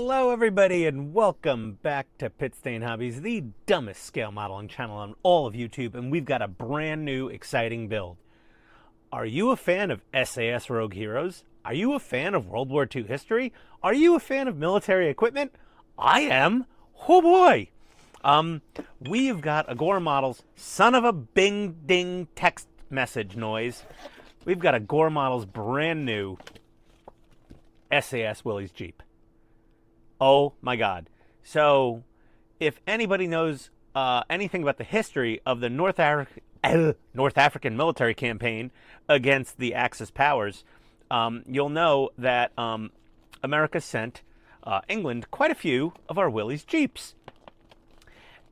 Hello everybody and welcome back to Pitstain Hobbies, the dumbest scale modeling channel on all of YouTube, and we've got a brand new exciting build. Are you a fan of SAS Rouge Heroes? Are you a fan of World War II history? Are you a fan of military equipment? I am. Oh boy. We've got Agora models, son of a bing ding text message noise. We've got Agora models brand new SAS Willys Jeep. Oh my God. So if anybody knows anything about the history of the North African military campaign against the Axis powers, you'll know that America sent England quite a few of our Willys Jeeps.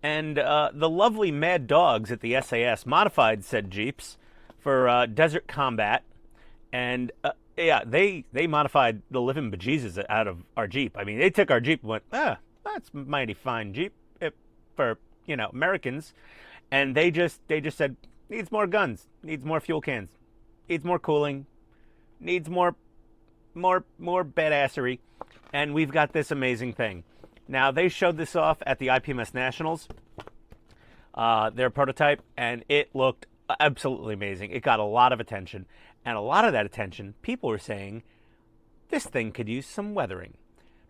And the lovely Mad Dogs at the SAS modified said Jeeps for desert combat. And yeah, they modified the living bejesus out of our Jeep. I mean, they took our Jeep and went, that's a mighty fine Jeep for, Americans. And they just said, needs more guns, needs more fuel cans, needs more cooling, needs more badassery. And we've got this amazing thing. Now, they showed this off at the ipms Nationals, their prototype, and it looked absolutely amazing. It got a lot of attention. And a lot of that attention, people were saying, this thing could use some weathering.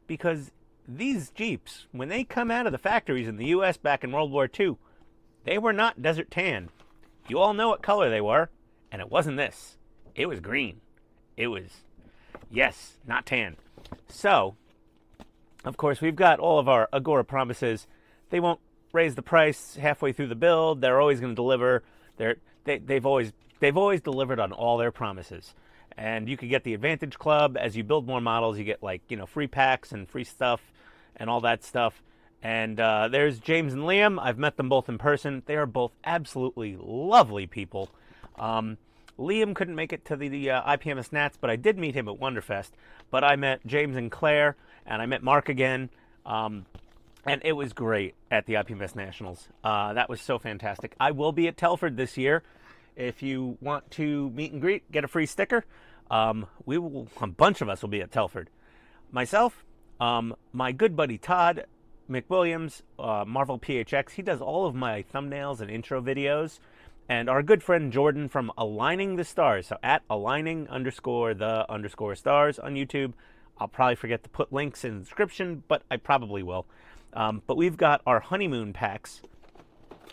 Because these Jeeps, when they come out of the factories in the U.S. back in World War II, they were not desert tan. You all know what color they were, and it wasn't this. It was green. It was, yes, not tan. So, of course, we've got all of our Agora promises. They won't raise the price halfway through the build. They're always going to deliver. They've always delivered on all their promises. And you could get the Advantage Club. As you build more models, you get free packs and free stuff and all that stuff. And there's James and Liam. I've met them both in person. They are both absolutely lovely people. Liam couldn't make it to the IPMS Nats, but I did meet him at Wonderfest. But I met James and Claire, and I met Mark again. And it was great at the IPMS Nationals. That was so fantastic. I will be at Telford this year. If you want to meet and greet, get a free sticker. A bunch of us will be at Telford. Myself, my good buddy Todd McWilliams, Marvel PHX, he does all of my thumbnails and intro videos. And our good friend Jordan from Aligning the Stars, so at aligning_the_stars on YouTube. I'll probably forget to put links in the description, but I probably will. But we've got our honeymoon packs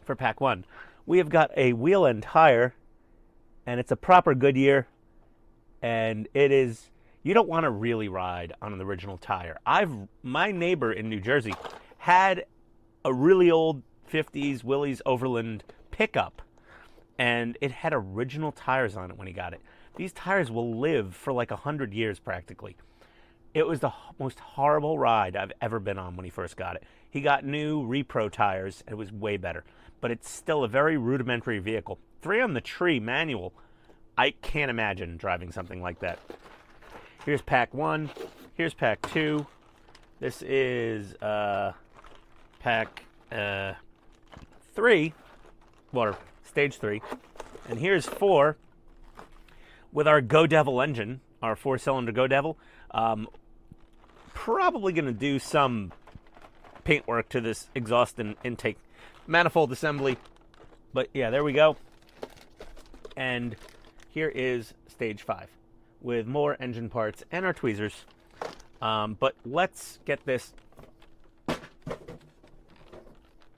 for pack 1. We have got a wheel and tire, and it's a proper Goodyear, and it is, you don't want to really ride on an original tire. My neighbor in New Jersey had a really old 50s Willys Overland pickup, and it had original tires on it when he got it. These tires will live for like 100 years practically. It was the most horrible ride I've ever been on when he first got it. He got new Repro tires, and it was way better. But it's still a very rudimentary vehicle. 3 on the tree manual. I can't imagine driving something like that. Here's pack 1. Here's pack 2. This is pack 3, or stage 3. And here's 4 with our Go Devil engine, our 4-cylinder Go Devil. Probably going to do some paint work to this exhaust and intake manifold assembly, but yeah, there we go. And here is stage 5 with more engine parts and our tweezers. But let's get this.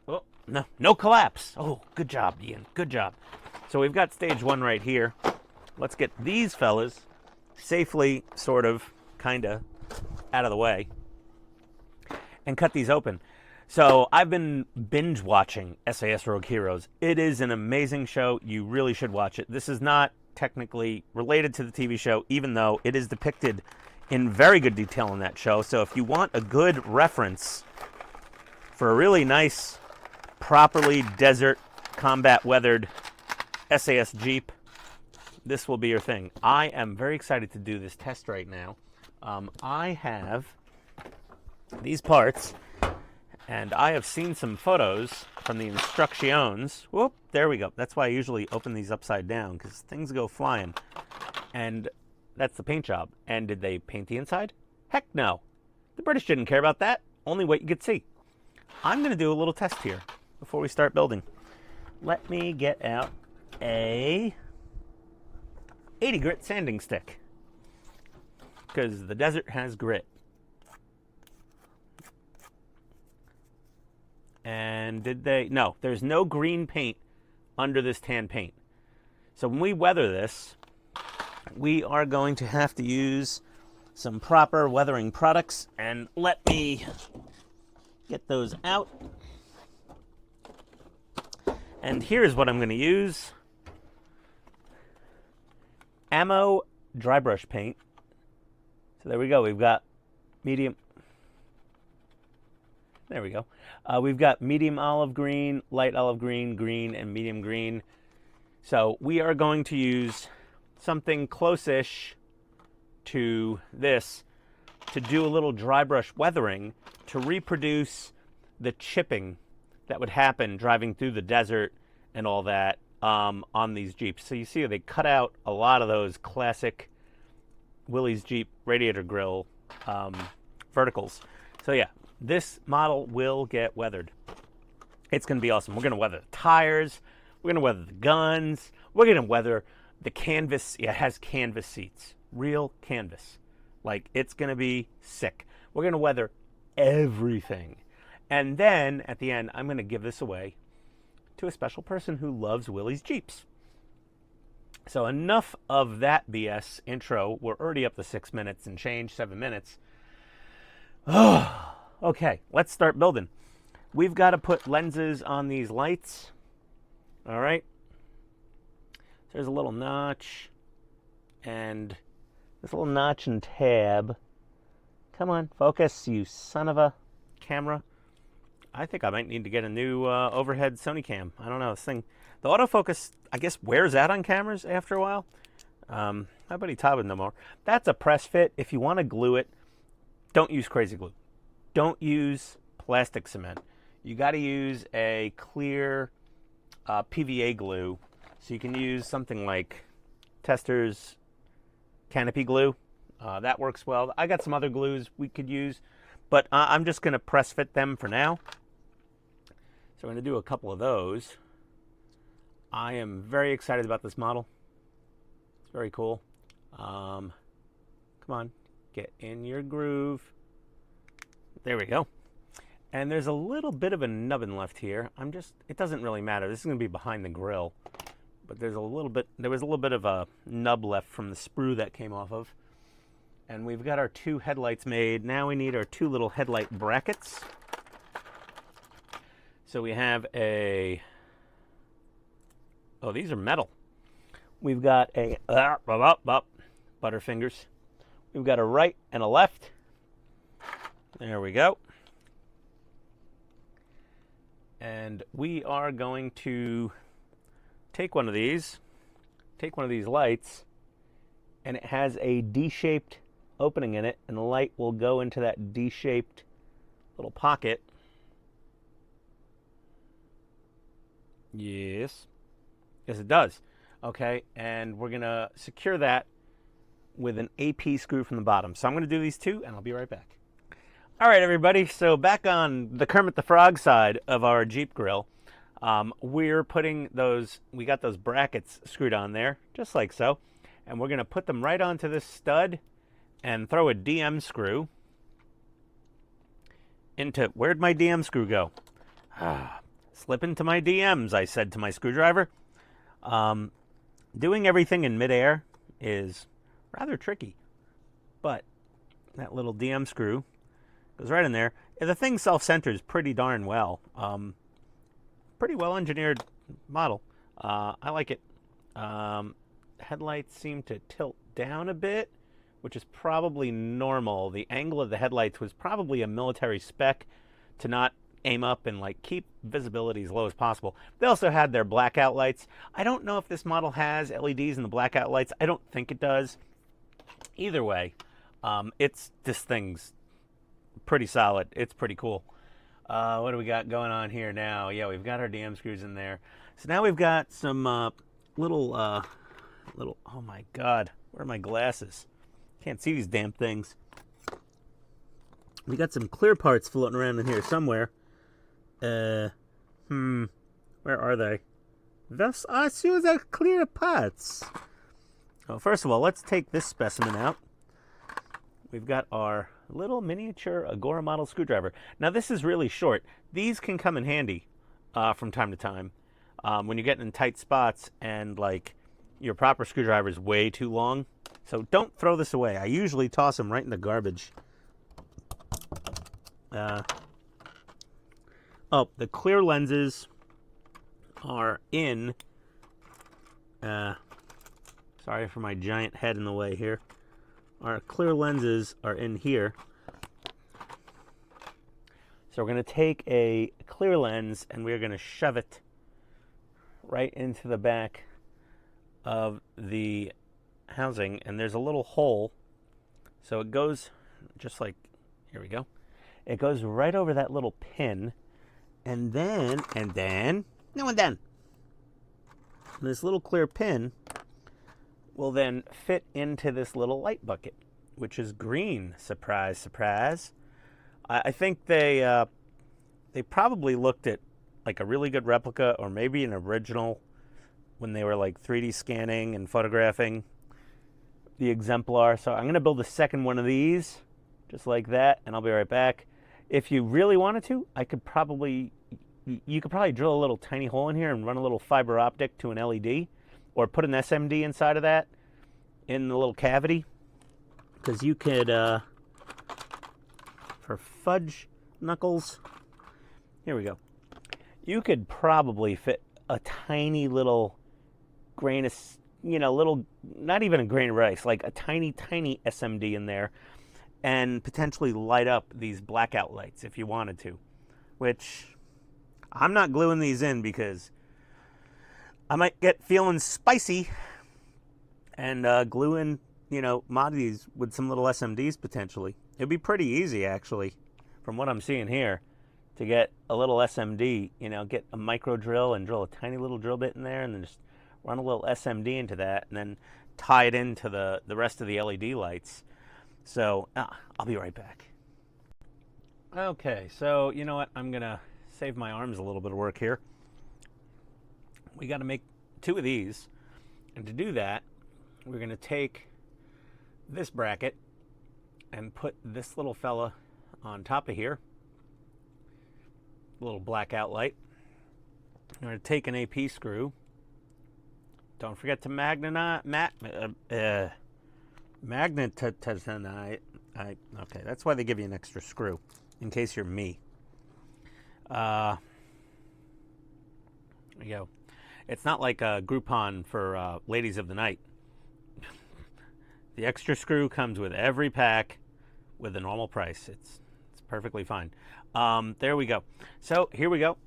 Oh, no collapse. Oh, good job, Ian. Good job. So we've got stage 1 right here. Let's get these fellas safely, sort of, kinda, out of the way and cut these open. So I've been binge watching SAS Rouge Heroes. It is an amazing show. You really should watch it. This is not technically related to the TV show, even though it is depicted in very good detail in that show. So if you want a good reference for a really nice, properly desert combat weathered SAS Jeep, this will be your thing. I am very excited to do this test right now. I have these parts, and I have seen some photos from the instructions. Whoop, there we go. That's why I usually open these upside down, because things go flying. And that's the paint job. And did they paint the inside? Heck no. The British didn't care about that, only what you could see. I'm going to do a little test here before we start building. Let me get out a 80 grit sanding stick, because the desert has grit. And did they? No, there's no green paint under this tan paint. So when we weather this, we are going to have to use some proper weathering products. And let me get those out. And here's what I'm going to use. Ammo dry brush paint. So there we go. We've got medium. There we go. We've got medium olive green, light olive green, green, and medium green. So we are going to use something close-ish to this to do a little dry brush weathering to reproduce the chipping that would happen driving through the desert and all that on these Jeeps. So you see they cut out a lot of those classic Willys Jeep radiator grille verticals. So yeah, this model will get weathered. It's going to be awesome. We're going to weather the tires. We're going to weather the guns. We're going to weather the canvas. Yeah, it has canvas seats. Real canvas. Like, it's going to be sick. We're going to weather everything. And then, at the end, I'm going to give this away to a special person who loves Willys Jeeps. So enough of that BS intro. We're already up to 6 minutes and change, 7 minutes. Oh. Okay, let's start building. We've got to put lenses on these lights. All right. So there's a little notch and this little notch and tab. Come on, focus, you son of a camera. I think I might need to get a new overhead Sony cam. I don't know, this thing. The autofocus, I guess, wears out on cameras after a while. My buddy Todd would know more. That's a press fit. If you want to glue it, don't use crazy glue. Don't use plastic cement. You got to use a clear PVA glue. So you can use something like Tester's canopy glue. That works well. I got some other glues we could use, but I'm just going to press fit them for now. So I'm going to do a couple of those. I am very excited about this model. It's very cool. Come on, get in your groove. There we go. And there's a little bit of a nubbin left here. It doesn't really matter. This is going to be behind the grill. But there was a little bit of a nub left from the sprue that came off of. And we've got our 2 headlights made. Now we need our 2 little headlight brackets. So we have oh, these are metal. We've got a, Butterfingers. We've got a right and a left. There we go. And we are going to take one of these lights, and it has a D-shaped opening in it, and the light will go into that D-shaped little pocket. Yes, it does. Okay, and we're going to secure that with an AP screw from the bottom. So I'm going to do these 2, and I'll be right back. All right, everybody, so back on the Kermit the Frog side of our Jeep grill, we're putting we got those brackets screwed on there, just like so, and we're going to put them right onto this stud and throw a DM screw into, where'd my DM screw go? Slip into my DMs, I said to my screwdriver. Doing everything in midair is rather tricky, but that little DM screw goes right in there. The thing self-centers pretty darn well. Pretty well engineered model. I like it. Headlights seem to tilt down a bit, which is probably normal. The angle of the headlights was probably a military spec to not aim up and keep visibility as low as possible. They also had their blackout lights. I don't know if this model has LEDs in the blackout lights. I don't think it does. Either way, this thing's pretty solid. It's pretty cool. What do we got going on here now? Yeah, we've got our DM screws in there. So now we've got some little, oh my God, where are my glasses? Can't see these damn things. We got some clear parts floating around in here somewhere. Where are they? Thus, I see the clear parts. Well, first of all, let's take this specimen out. We've got our little miniature Agora model screwdriver. Now, this is really short. These can come in handy from time to time when you're getting in tight spots and, like, your proper screwdriver is way too long. So don't throw this away. I usually toss them right in the garbage. Oh, the clear lenses are in... sorry for my giant head in the way here. Our clear lenses are in here. So we're going to take a clear lens and we're going to shove it right into the back of the housing. And there's a little hole. So it goes just like, here we go. It goes right over that little pin. And then, this little clear pin will then fit into this little light bucket, which is green. Surprise, surprise. I think they probably looked at like a really good replica or maybe an original when they were like 3D scanning and photographing the exemplar. So I'm going to build a second one of these just like that, and I'll be right back. If you really wanted to, you could probably drill a little tiny hole in here and run a little fiber optic to an LED, or put an SMD inside of that in the little cavity, because you could, for fudge knuckles, here we go. You could probably fit a tiny little grain of, not even a grain of rice, like a tiny, tiny SMD in there, and potentially light up these blackout lights if you wanted to, which I'm not gluing these in because I might get feeling spicy and glue in, mod these with some little SMDs potentially. It'd be pretty easy, actually, from what I'm seeing here, to get a little SMD, get a micro drill and drill a tiny little drill bit in there and then just run a little SMD into that and then tie it into the rest of the LED lights. So, I'll be right back. Okay, so you know what? I'm going to save my arms a little bit of work here. We got to make 2 of these, and to do that we're going to take this bracket and put this little fella on top of here, little blackout light. I'm going to take an AP screw. Don't forget to magnetize. Okay, that's why they give you an extra screw in case you're me. There you go. It's not like a Groupon for ladies of the night. The extra screw comes with every pack with the normal price. It's perfectly fine. There we go. So here we go.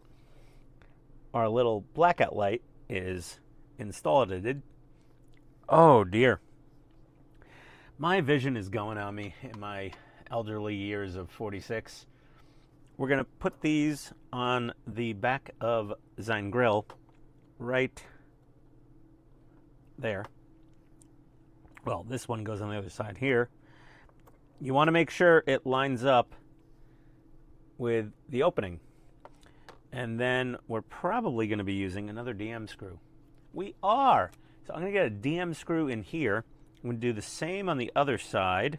Our little blackout light is installed. Oh dear. My vision is going on me in my elderly years of 46. We're going to put these on the back of Sein Grill right there. Well, this one goes on the other side here. You want to make sure it lines up with the opening. And then we're probably going to be using another DM screw. We are. So I'm going to get a DM screw in here. I'm going to do the same on the other side.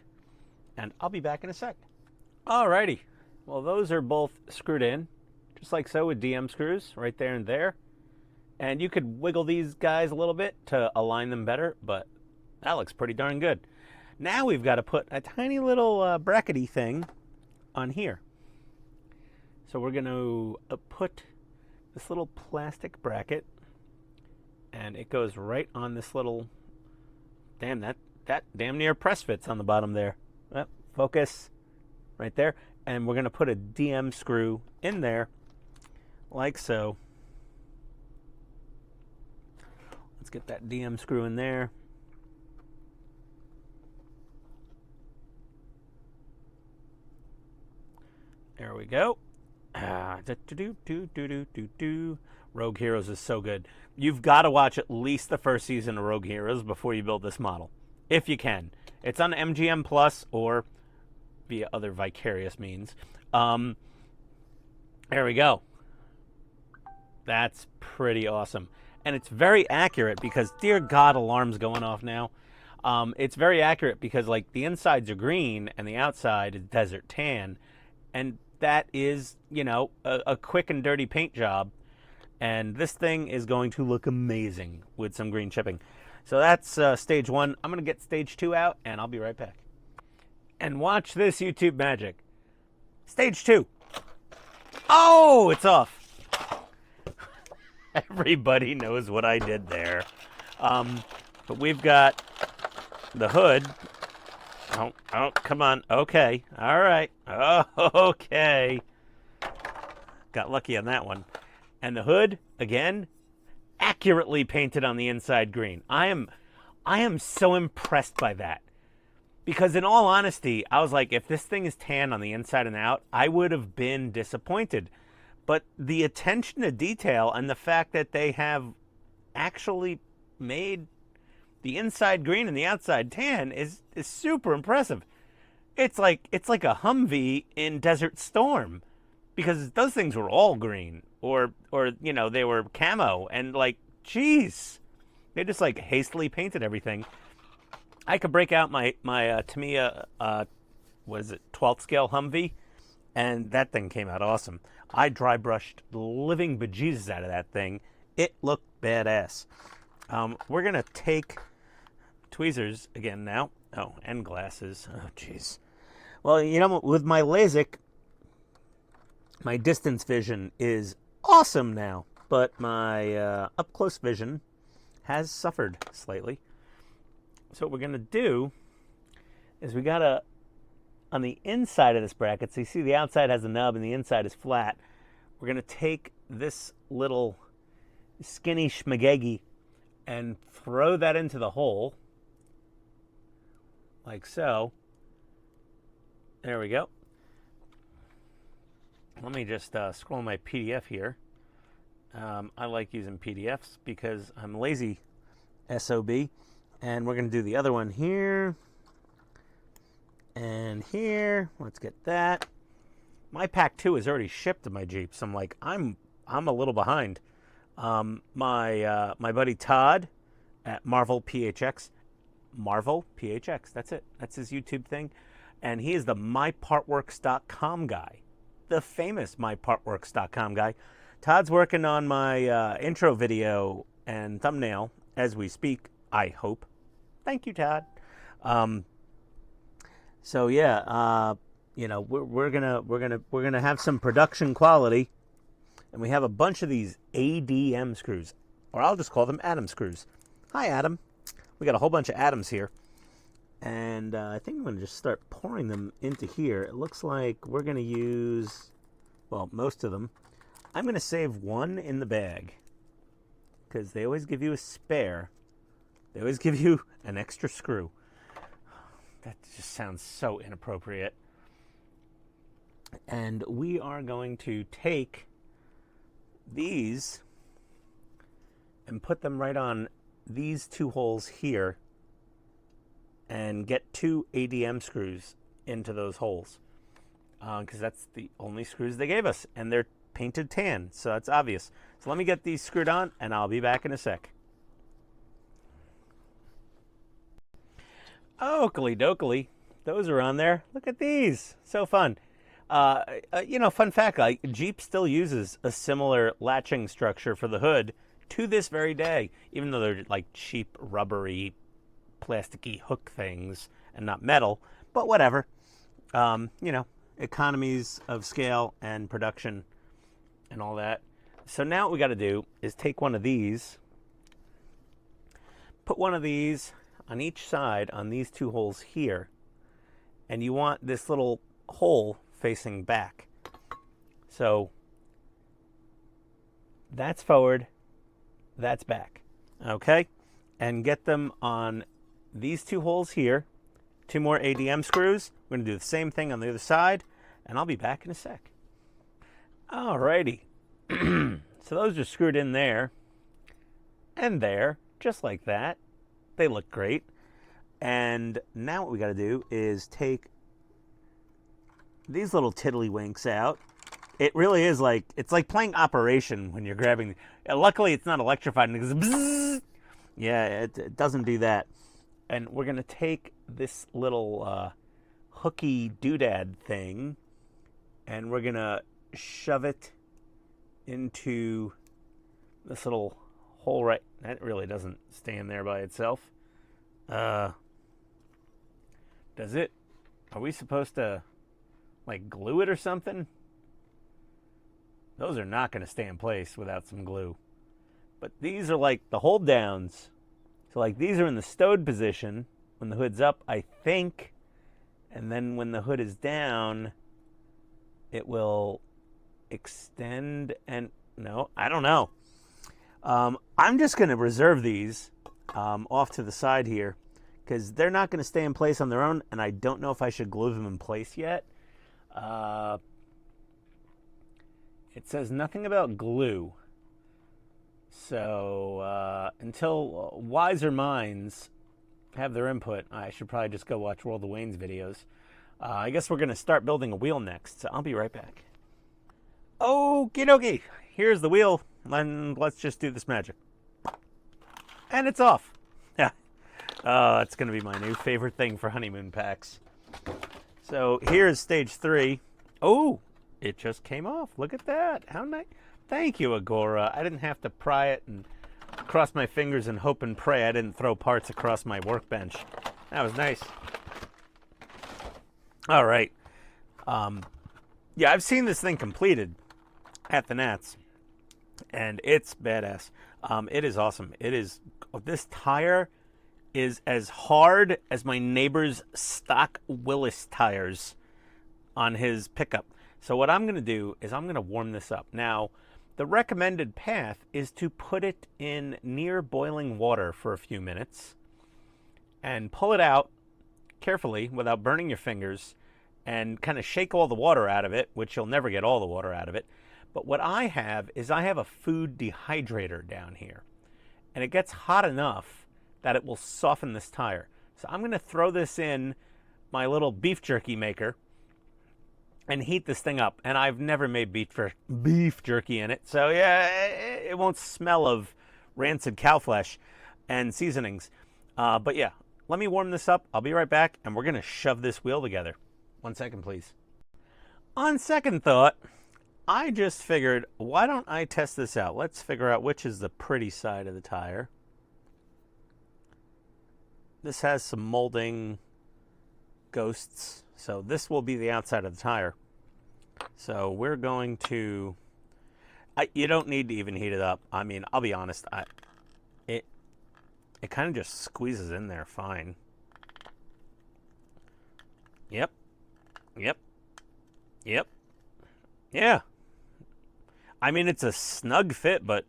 And I'll be back in a sec. Alrighty. Well, those are both screwed in, just like so with DM screws, right there and there. And you could wiggle these guys a little bit to align them better, but that looks pretty darn good. Now we've got to put a tiny little brackety thing on here. So we're going to put this little plastic bracket, and it goes right on this little, damn, that damn near press fits on the bottom there. Focus right there. And we're going to put a DM screw in there, like so. Let's get that DM screw in there. There we go. Rogue Heroes is so good. You've got to watch at least the first season of Rogue Heroes before you build this model, if you can. It's on MGM Plus or via other vicarious means. There we go. That's pretty awesome. And it's very accurate because, dear God, alarm's going off now. It's very accurate because, like, the insides are green and the outside is desert tan. And that is, you know, a quick and dirty paint job. And this thing is going to look amazing with some green chipping. So that's stage 1. I'm going to get stage 2 out, and I'll be right back. And watch this YouTube magic. Stage 2. Oh, it's off. Everybody knows what I did there. But we've got the hood. Oh, come on. Okay. All right. Oh, okay. Got lucky on that one. And the hood, again, accurately painted on the inside green. I am so impressed by that. Because in all honesty, I was like, if this thing is tan on the inside and out, I would have been disappointed. But the attention to detail and the fact that they have actually made the inside green and the outside tan is super impressive. It's like a Humvee in Desert Storm, because those things were all green, or you know, they were camo, and like, geez, they just like hastily painted everything. I could break out my Tamiya, what is it, 12th scale Humvee, and that thing came out awesome. I dry brushed the living bejesus out of that thing. It looked badass. We're gonna take tweezers again now. Oh, and glasses. Oh, jeez. Well, you know, with my LASIK, my distance vision is awesome now, but my up-close vision has suffered slightly. So what we're going to do is we got to, on the inside of this bracket, so you see the outside has a nub and the inside is flat, we're going to take this little skinny schmagegi and throw that into the hole, like so. There we go. Let me just scroll my PDF here. I like using PDFs because I'm lazy, SOB. And we're going to do the other one here. And here. Let's get that. My pack 2 is already shipped to my Jeep, so I'm like, I'm a little behind. My buddy Todd at Marvel PHX. Marvel PHX, that's it. That's his YouTube thing. And he is the mypartworks.com guy. The famous mypartworks.com guy. Todd's working on my intro video and thumbnail as we speak, I hope. Thank you, Todd. So yeah, you know, we're gonna have some production quality, and we have a bunch of these ADM screws, or I'll just call them Atom screws. Hi, Adam. We got a whole bunch of Atoms here, and I think I'm gonna just start pouring them into here. It looks like we're gonna use, well, most of them. I'm gonna save one in the bag because they always give you a spare. They always give you an extra screw. That just sounds so inappropriate. And we are going to take these and put them right on these 2 holes here and get 2 ADM screws into those holes. Because that's the only screws they gave us. And they're painted tan, so that's obvious. So let me get these screwed on, and I'll be back in a sec. Oakley dokley. Those are on there. Look at these. So fun. You know, fun fact, Jeep still uses a similar latching structure for the hood to this very day, even though they're like cheap, rubbery, plasticky hook things and not metal. But whatever. You know, economies of scale and production and all that. So now what we got to do is take one of these, put one of these on each side on these 2 holes here, and you want this little hole facing back. So that's forward, that's back. Okay? And get them on these 2 holes here. 2 more ADM screws. We're going to do the same thing on the other side, and I'll be back in a sec. Alrighty. So those are screwed in there and there, just like that. They look great. And now what we got to do is take these little tiddlywinks out. It really is like, it's like playing Operation when you're grabbing. Luckily, it's not electrified. And it goes bzzz. Yeah, it doesn't do that. And we're going to take this little hooky doodad thing, and we're going to shove it into this little hole right. That really doesn't stand there by itself. Does it? Are we supposed to, like, glue it or something? Those are not going to stay in place without some glue. But these are like the hold downs. So like these are in the stowed position when the hood's up, I think. And then when the hood is down, it will extend and no, I don't know. I'm just going to reserve these off to the side here because they're not going to stay in place on their own, and I don't know if I should glue them in place yet. It says nothing about glue. So until wiser minds have their input, I should probably just go watch World of Wayne's videos. I guess we're going to start building a wheel next, so I'll be right back. Okie dokie. Here's the wheel, and let's just do this magic. And it's off. Yeah. It's going to be my new favorite thing for honeymoon packs. So here's stage 3. Oh, it just came off. Look at that. How nice. Thank you, Agora. I didn't have to pry it and cross my fingers and hope and pray I didn't throw parts across my workbench. That was nice. All right. Yeah, I've seen this thing completed at the Nats, and it's badass. It is awesome. It is. This tire is as hard as my neighbor's stock Willys tires on his pickup. So what I'm going to do is I'm going to warm this up. Now, the recommended path is to put it in near boiling water for a few minutes and pull it out carefully without burning your fingers and kind of shake all the water out of it, which you'll never get all the water out of it. But what I have is I have a food dehydrator down here, and it gets hot enough that it will soften this tire. So I'm going to throw this in my little beef jerky maker and heat this thing up. And I've never made beef jerky in it, so yeah, it won't smell of rancid cow flesh and seasonings. But yeah, let me warm this up. I'll be right back, and we're going to shove this wheel together. 1 second, please. On second thought, I just figured, why don't I test this out? Let's figure out which is the pretty side of the tire. This has some molding ghosts, so this will be the outside of the tire. So we're going to... you don't need to even heat it up. I mean, I'll be honest, it kind of just squeezes in there fine. Yep. Yeah. I mean, it's a snug fit, but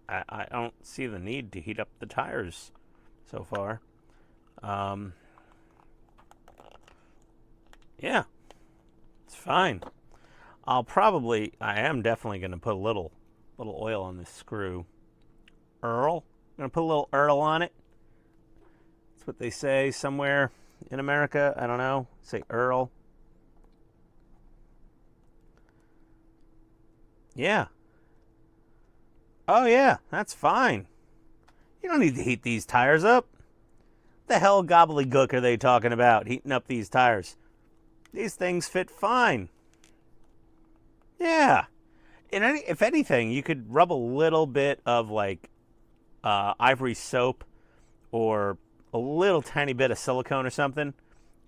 I don't see the need to heat up the tires so far. Yeah, it's fine. I am definitely going to put a little oil on this screw. Earl? I'm going to put a little Earl on it. That's what they say somewhere in America. I don't know. Say Earl. Yeah. Oh, yeah, that's fine. You don't need to heat these tires up. What the hell gobbledygook are they talking about, heating up these tires? These things fit fine. Yeah. If anything, you could rub a little bit of, like, ivory soap or a little tiny bit of silicone or something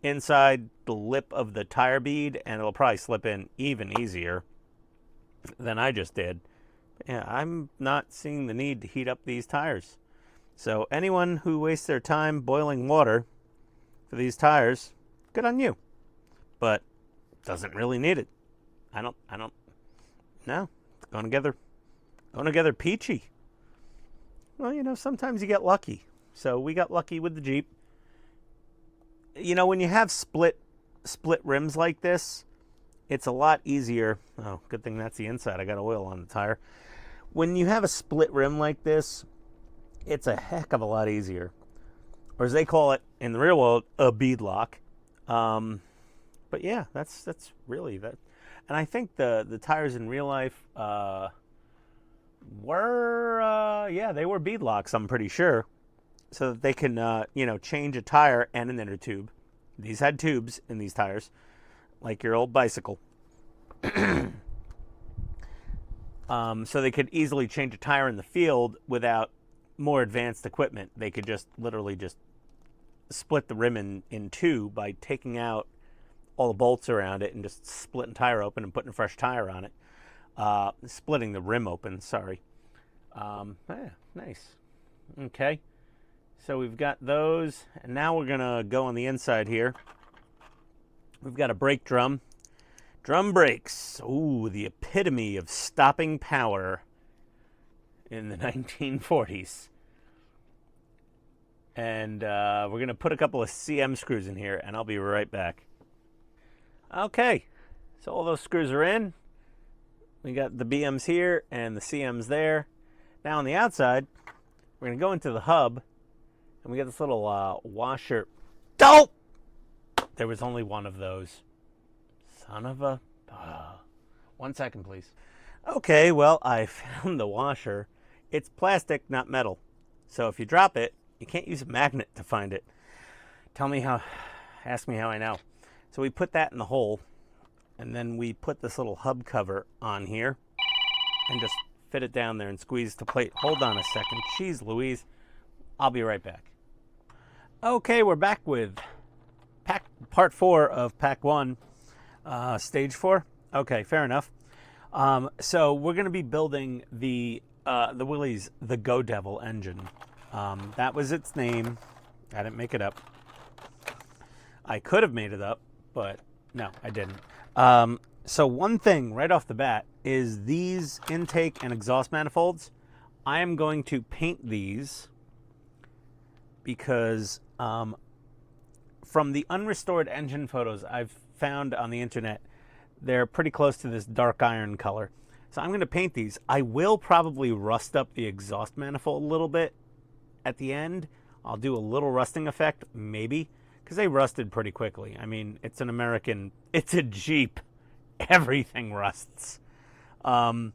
inside the lip of the tire bead, and it'll probably slip in even easier than I just did. Yeah, I'm not seeing the need to heat up these tires. So anyone who wastes their time boiling water for these tires, good on you. But doesn't really need it. I don't no. It's going together peachy. Well, you know, sometimes you get lucky. So we got lucky with the Jeep. You know, when you have split rims like this, it's a lot easier. Oh, good thing that's the inside. I got oil on the tire. When you have a split rim like this, it's a heck of a lot easier. Or as they call it in the real world, a bead lock. But yeah, that's really that. And I think the tires in real life were yeah, they were bead locks, I'm pretty sure, so that they can change a tire and an inner tube. These had tubes in these tires, like your old bicycle. So they could easily change a tire in the field without more advanced equipment. They could just literally just split the rim in two by taking out all the bolts around it and just splitting tire open and putting a fresh tire on it. Splitting the rim open, sorry. Yeah, nice. Okay. So we've got those, and now we're going to go on the inside here. We've got a brake drum. Drum brakes. Ooh, the epitome of stopping power in the 1940s. And we're going to put a couple of CM screws in here, and I'll be right back. Okay, so all those screws are in. We got the BMs here and the CMs there. Now on the outside, we're going to go into the hub, and we got this little washer. Oh! There was only one of those. Son of a... 1 second, please. Okay, well, I found the washer. It's plastic, not metal. So if you drop it, you can't use a magnet to find it. Ask me how I know. So we put that in the hole, and then we put this little hub cover on here and just fit it down there and squeeze the plate. Hold on a second. Jeez Louise. I'll be right back. Okay, we're back with part 4 of pack 1, stage 4. Okay, fair enough. So we're going to be building the Willys, the Go Devil engine. That was its name. I didn't make it up. I could have made it up, but no, I didn't. So one thing right off the bat is these intake and exhaust manifolds. I am going to paint these because from the unrestored engine photos I've found on the internet, they're pretty close to this dark iron color. So I'm going to paint these. I will probably rust up the exhaust manifold a little bit at the end. I'll do a little rusting effect, maybe, because they rusted pretty quickly. I mean, it's a Jeep. Everything rusts. Well,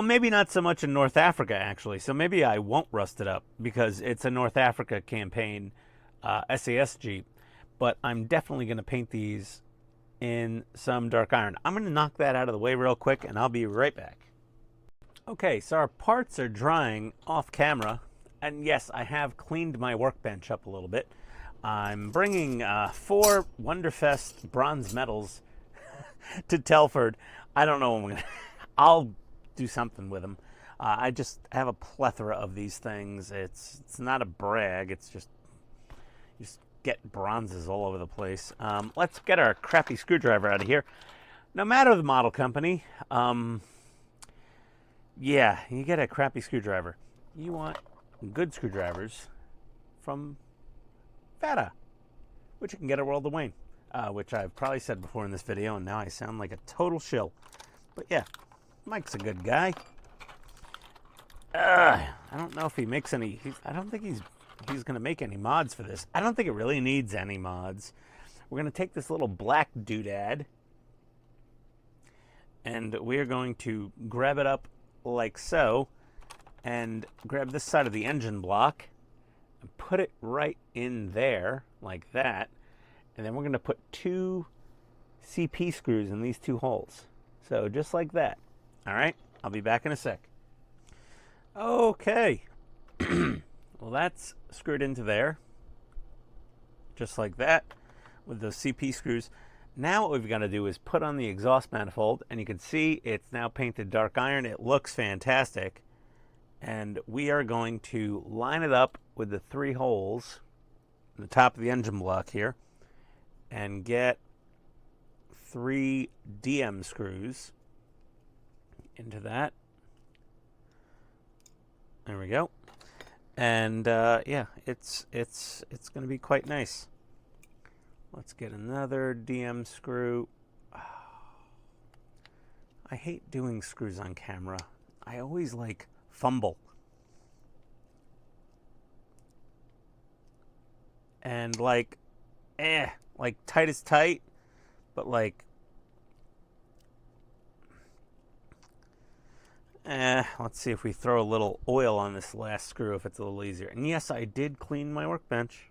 maybe not so much in North Africa, actually. So maybe I won't rust it up because it's a North Africa campaign SAS Jeep. But I'm definitely going to paint these in some dark iron. I'm going to knock that out of the way real quick, and I'll be right back. Okay, so our parts are drying off camera. And yes, I have cleaned my workbench up a little bit. I'm bringing 4 Wonderfest bronze medals to Telford. I don't know when we're going to... I'll do something with them. I just have a plethora of these things. It's not a brag. It's just get bronzes all over the place. Let's get our crappy screwdriver out of here. No matter the model company, yeah, you get a crappy screwdriver. You want good screwdrivers from Fata, which you can get at World of Wayne, which I've probably said before in this video, and now I sound like a total shill. But yeah, Mike's a good guy. I don't know if he makes any... I don't think he's going to make any mods for this. I don't think it really needs any mods. We're going to take this little black doodad, and we're going to grab it up like so, and grab this side of the engine block and put it right in there like that. And then we're going to put 2 CP screws in these 2 holes. So just like that. All right, I'll be back in a sec. Okay. Well, that's screwed into there. Just like that with those CP screws. Now what we've got to do is put on the exhaust manifold, and you can see it's now painted dark iron. It looks fantastic. And we are going to line it up with the 3 holes in the top of the engine block here and get 3 DM screws into that. There we go. And yeah, it's going to be quite nice. Let's get another DM screw. Oh, I hate doing screws on camera. I always fumble. And Like, tight is tight, but like, let's see if we throw a little oil on this last screw if it's a little easier. And yes, I did clean my workbench.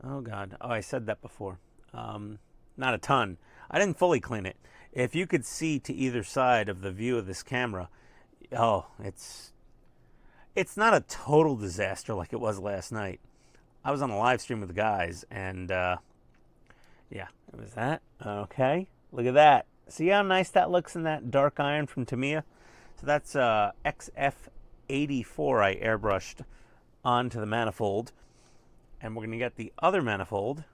Oh, God. Oh, I said that before. Not a ton. I didn't fully clean it. If you could see to either side of the view of this camera, oh, it's not a total disaster like it was last night. I was on a live stream with the guys, and yeah, it was that. Okay, look at that. See how nice that looks in that dark iron from Tamiya? So that's XF84 I airbrushed onto the manifold. And we're going to get the other manifold,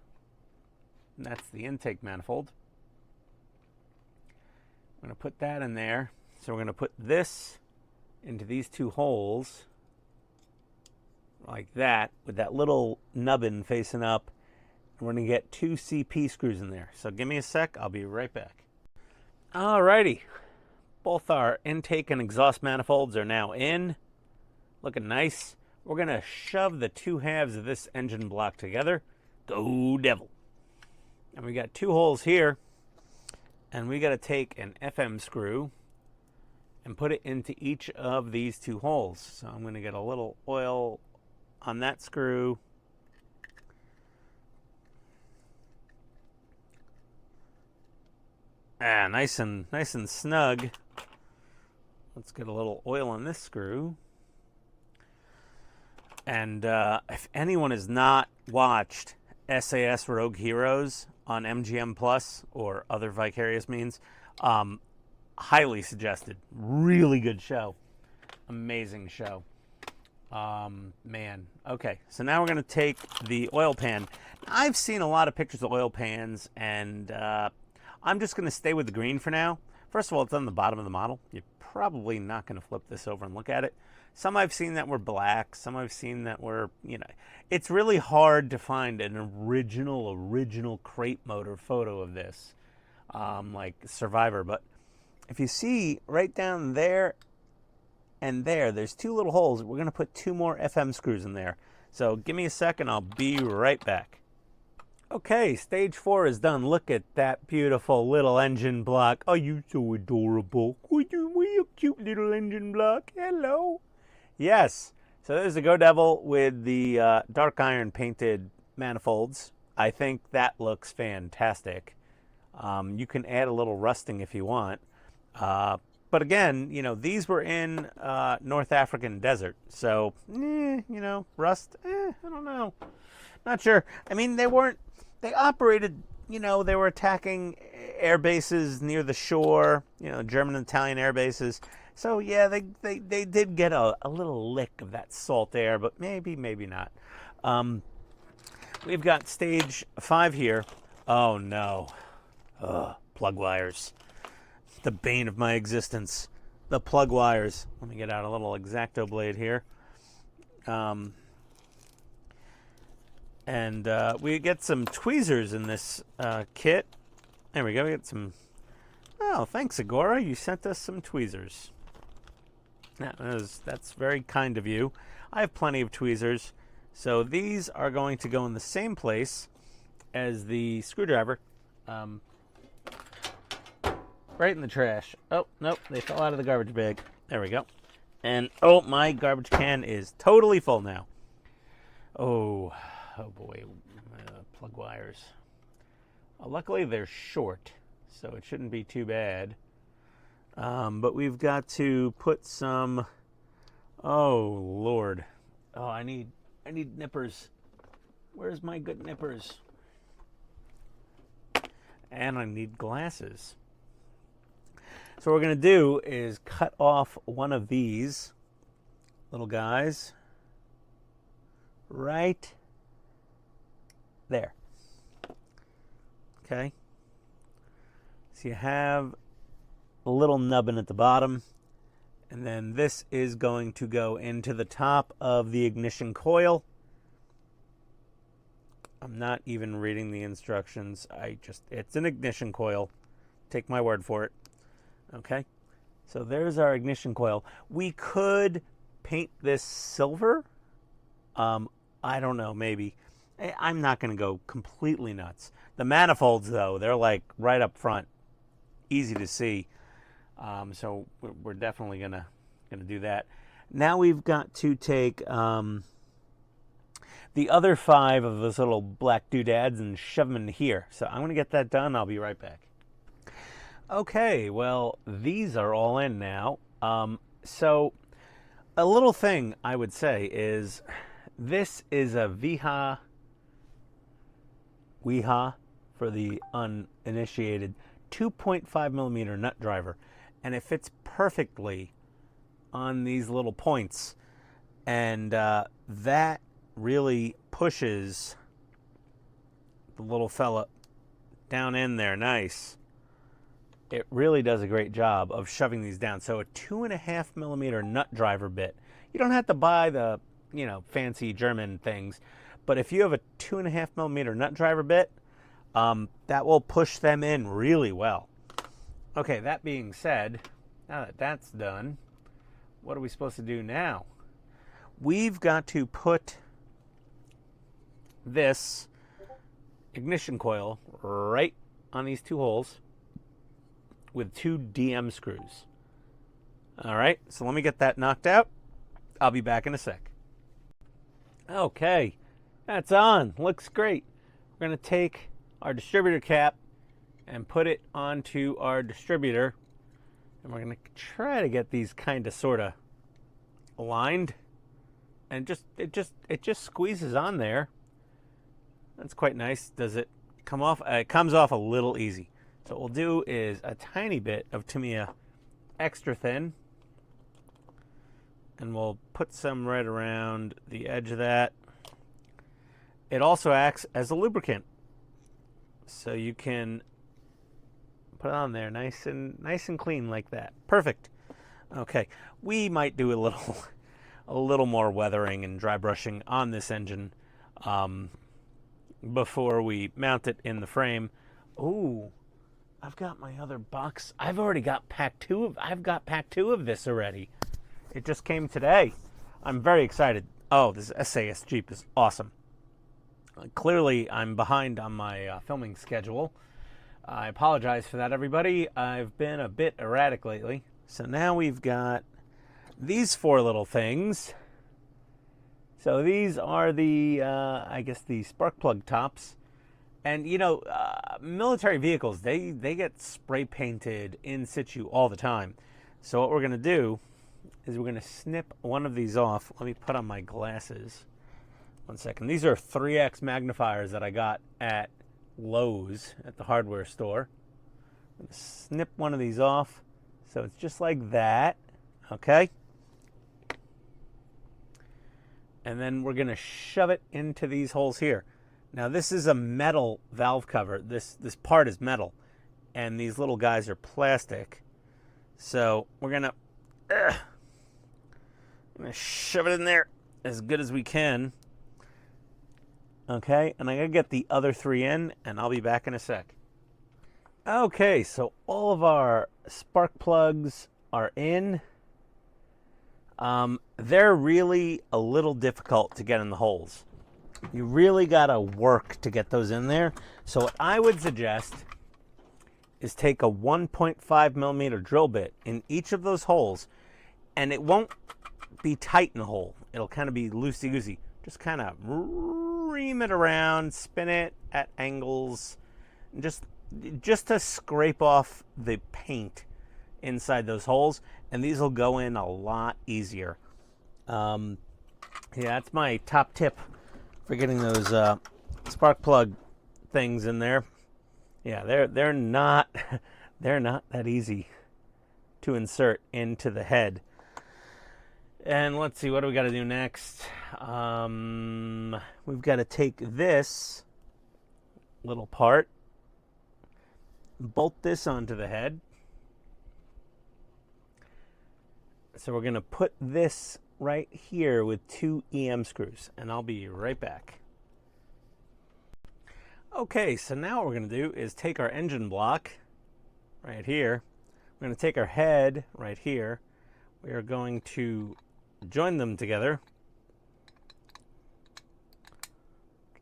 and that's the intake manifold. I'm going to put that in there. So we're going to put this into these two holes, like that, with that little nubbin facing up. And we're going to get 2 CP screws in there. So give me a sec, I'll be right back. Alrighty. Both our intake and exhaust manifolds are now in. Looking nice. We're going to shove the 2 halves of this engine block together. Go devil. And we got 2 holes here. And we got to take an FM screw and put it into each of these 2 holes. So I'm going to get a little oil on that screw. Nice and snug. Let's get a little oil on this screw. And if anyone has not watched SAS Rouge Heroes on MGM Plus or other vicarious means, highly suggested. Really good show. Amazing show. Man. Okay, so now we're going to take the oil pan. I've seen a lot of pictures of oil pans, and I'm just going to stay with the green for now. First of all, it's on the bottom of the model. You're probably not going to flip this over and look at it. Some I've seen that were black. Some I've seen that were, it's really hard to find an original crate motor photo of this, like Survivor. But if you see right down there and there's 2 little holes. We're going to put 2 more FM screws in there. So give me a second. I'll be right back. Okay, stage 4 is done. Look at that beautiful little engine block. Oh, you're so adorable. What a cute little engine block. Hello. Yes, so there's the Go Devil with the dark iron painted manifolds. I think that looks fantastic. You can add a little rusting if you want. But again, these were in North African desert. So, rust, I don't know. Not sure. I mean, they operated, they were attacking air bases near the shore, German and Italian air bases. So, yeah, they did get a little lick of that salt air, but maybe not. We've got stage 5 here. Oh, no. Plug wires. The bane of my existence. The plug wires. Let me get out a little X-Acto blade here. And we get some tweezers in this kit. There we go. We get some... Oh, thanks, Agora. You sent us some tweezers. That's very kind of you. I have plenty of tweezers. So these are going to go in the same place as the screwdriver. Right in the trash. Oh, nope. They fell out of the garbage bag. There we go. And, oh, my garbage can is totally full now. Oh boy. Plug wires. Luckily, they're short, so it shouldn't be too bad. But we've got to put some... Oh, Lord. Oh, I need nippers. Where's my good nippers? And I need glasses. So what we're going to do is cut off one of these little guys right there. Okay. So you have a little nubbin at the bottom, and then this is going to go into the top of the ignition coil. I'm not even reading the instructions. It's an ignition coil. Take my word for it. Okay, so there's our ignition coil. We could paint this silver. I don't know, maybe. I'm not going to go completely nuts. The manifolds, though, they're like right up front, easy to see. So we're definitely gonna do that. Now we've got to take the other 5 of those little black doodads and shove them in here. So I'm gonna get that done. I'll be right back. Okay, well, these are all in now. So a little thing I would say is this is a WWII for the uninitiated 2.5 millimeter nut driver, and it fits perfectly on these little points, and that really pushes the little fella down in there nice. It really does a great job of shoving these down. So a 2.5 millimeter nut driver bit. You don't have to buy the fancy German things, but if you have a 2.5 millimeter nut driver bit, that will push them in really well. Okay, that being said, now that that's done, what are we supposed to do now? We've got to put this ignition coil right on these 2 holes with 2 DM screws. All right, so let me get that knocked out. I'll be back in a sec. Okay, that's on. Looks great. We're going to take our distributor cap and put it onto our distributor, and we're going to try to get these kind of sort of aligned, and it just squeezes on there. That's quite nice. Does it come off? It comes off a little easy. So what we'll do is a tiny bit of Tamiya extra thin, and we'll put some right around the edge of that. It also acts as a lubricant, so you can put it on there nice and clean like that. Perfect. Okay, we might do a little more weathering and dry brushing on this engine before we mount it in the frame. Ooh, I've got my other box. I've got pack 2 of this already. It just came today. I'm very excited. Oh, this SAS Jeep is awesome. Clearly, I'm behind on my filming schedule. I apologize for that, everybody. I've been a bit erratic lately. So now we've got these 4 little things. So these are the, I guess, the spark plug tops. And, military vehicles, they get spray painted in situ all the time. So what we're going to do is we're going to snip one of these off. Let me put on my glasses. 1 second. These are 3x magnifiers that I got at Lowe's at the hardware store. I'm going to snip one of these off. So it's just like that. Okay. And then we're going to shove it into these holes here. Now this is a metal valve cover. This part is metal, and these little guys are plastic. So we're gonna shove it in there as good as we can. Okay, and I gotta get the other 3 in, and I'll be back in a sec. Okay, so all of our spark plugs are in. They're really a little difficult to get in the holes. You really gotta work to get those in there. So what I would suggest is take a 1.5 millimeter drill bit in each of those holes, and it won't be tight in the hole. It'll kind of be loosey-goosey. Just kind of ream it around, spin it at angles, and just to scrape off the paint inside those holes, and these will go in a lot easier. Yeah, that's my top tip for getting those spark plug things in there. Yeah, they're not that easy to insert into the head. And let's see, what do we got to do next? We've got to take this little part, bolt this onto the head. So we're going to put this right here with 2 EM screws, and I'll be right back. Okay, so now what we're going to do is take our engine block right here. We're going to take our head right here. We are going to join them together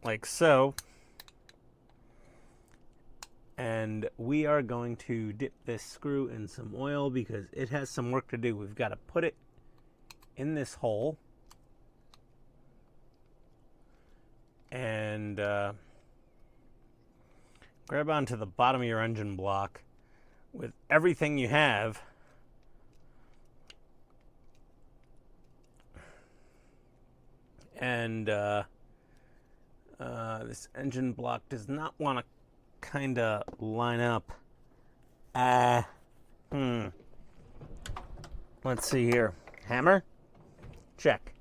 like so. And we are going to dip this screw in some oil because it has some work to do. We've got to put it in this hole and grab onto the bottom of your engine block with everything you have. And this engine block does not want to kind of line up. Let's see here. Hammer? Check.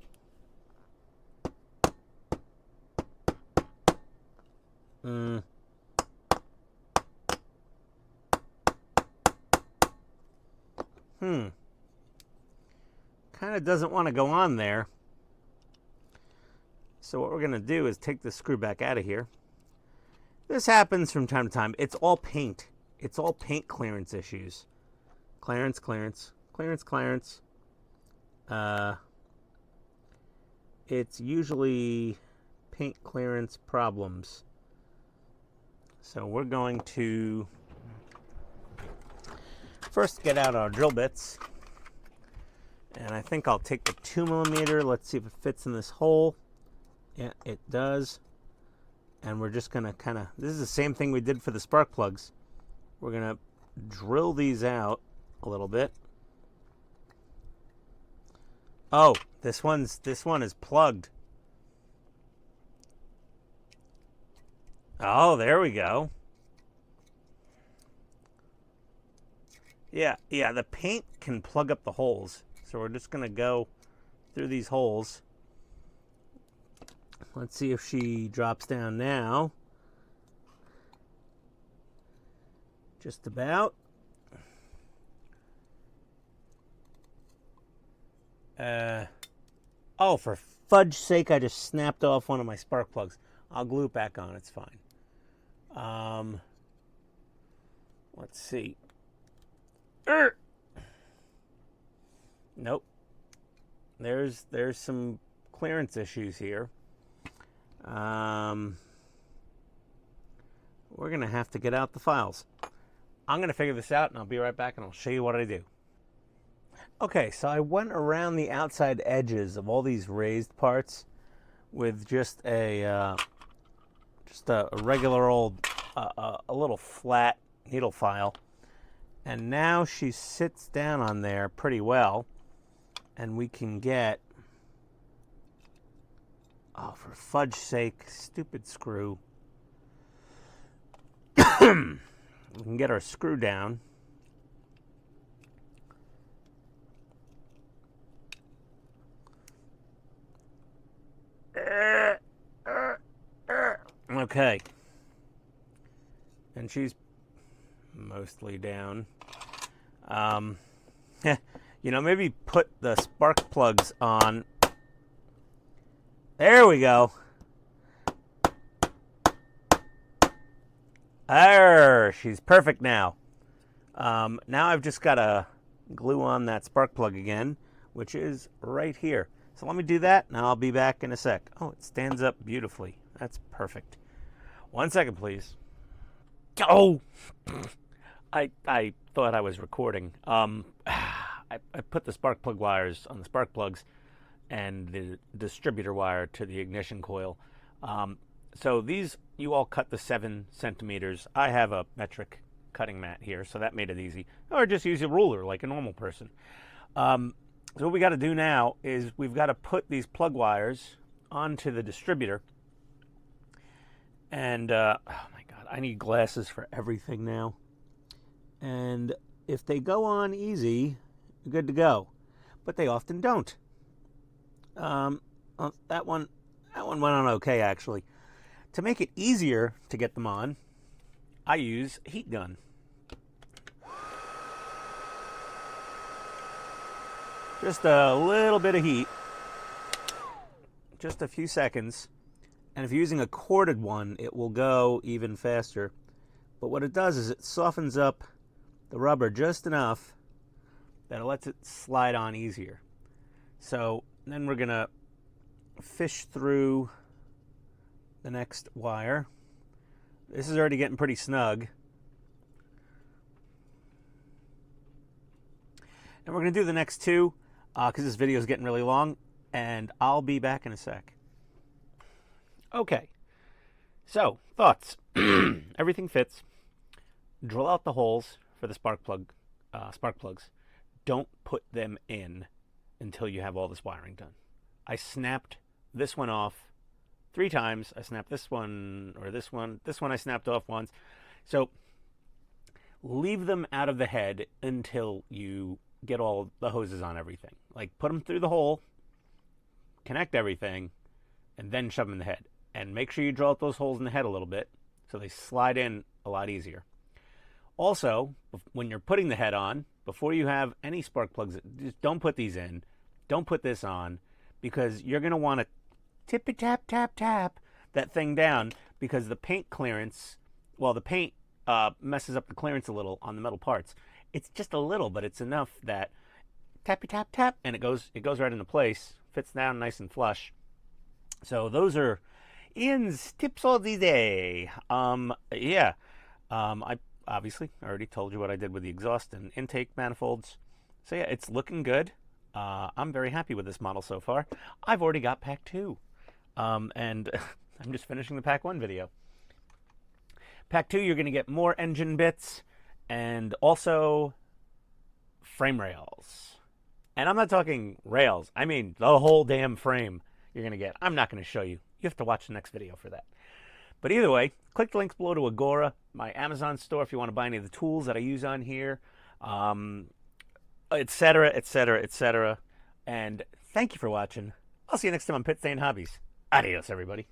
Kind of doesn't want to go on there. So what we're going to do is take the screw back out of here. This happens from time to time. It's all paint. It's all paint clearance issues. Clearance. It's usually paint clearance problems. So we're going to first get out our drill bits. And I think I'll take the 2mm. Let's see if it fits in this hole. Yeah, it does. And we're just going to this is the same thing we did for the spark plugs. We're going to drill these out a little bit. Oh, this one is plugged. Oh, there we go. Yeah, the paint can plug up the holes. So we're just going to go through these holes. Let's see if she drops down now. Just about. Oh, for fudge's sake, I just snapped off one of my spark plugs. I'll glue it back on. It's fine. Let's see. Nope. There's some clearance issues here. We're going to have to get out the files. I'm going to figure this out, and I'll be right back, and I'll show you what I do. Okay, so I went around the outside edges of all these raised parts with just a regular old, a little flat needle file. And now she sits down on there pretty well, and we can get, oh, for fudge's sake, stupid screw. We can get our screw down. Okay. And she's mostly down. Maybe put the spark plugs on. There we go. There, she's perfect now. Now I've just got to glue on that spark plug again, which is right here. So let me do that, and I'll be back in a sec. Oh, it stands up beautifully. That's perfect. 1 second, please. Oh, I thought I was recording. I put the spark plug wires on the spark plugs and the distributor wire to the ignition coil. So these, you all cut the 7 centimeters. I have a metric cutting mat here, so that made it easy. Or just use a ruler like a normal person. So what we got to do now is we've got to put these plug wires onto the distributor. And, oh my God, I need glasses for everything now. And if they go on easy, you're good to go. But they often don't. That one went on okay, actually. To make it easier to get them on, I use a heat gun. Just a little bit of heat. Just a few seconds. And if you're using a corded one, it will go even faster. But what it does is it softens up the rubber just enough that it lets it slide on easier. So then we're going to fish through the next wire. This is already getting pretty snug. And we're going to do the next two because this video is getting really long, and I'll be back in a sec. Okay, so thoughts. Everything fits. Drill out the holes for the spark plugs. Don't put them in until you have all this wiring done. I snapped this one off 3 times. I snapped this one, or this one. This one I snapped off once. So leave them out of the head until you get all the hoses on everything. Like, put them through the hole, connect everything, and then shove them in the head. And make sure you drill out those holes in the head a little bit so they slide in a lot easier. Also, when you're putting the head on, before you have any spark plugs, just don't put these in. Don't put this on, because you're going to want to tippy tap, tap, tap that thing down, because the paint clearance, well, the paint messes up the clearance a little on the metal parts. It's just a little, but it's enough that tappy tap, tap, and it goes right into place, fits down nice and flush. So those are Ian's tips of the day. I obviously already told you what I did with the exhaust and intake manifolds. So yeah, it's looking good. I'm very happy with this model so far. I've already got pack 2. And I'm just finishing the pack 1 video. Pack 2, you're going to get more engine bits and also frame rails. And I'm not talking rails. I mean the whole damn frame you're going to get. I'm not going to show you. You have to watch the next video for that. But either way, click the links below to Agora, my Amazon store, if you want to buy any of the tools that I use on here, etc., etc., etc. And thank you for watching. I'll see you next time on Pit Stay and Hobbies. Adios, everybody.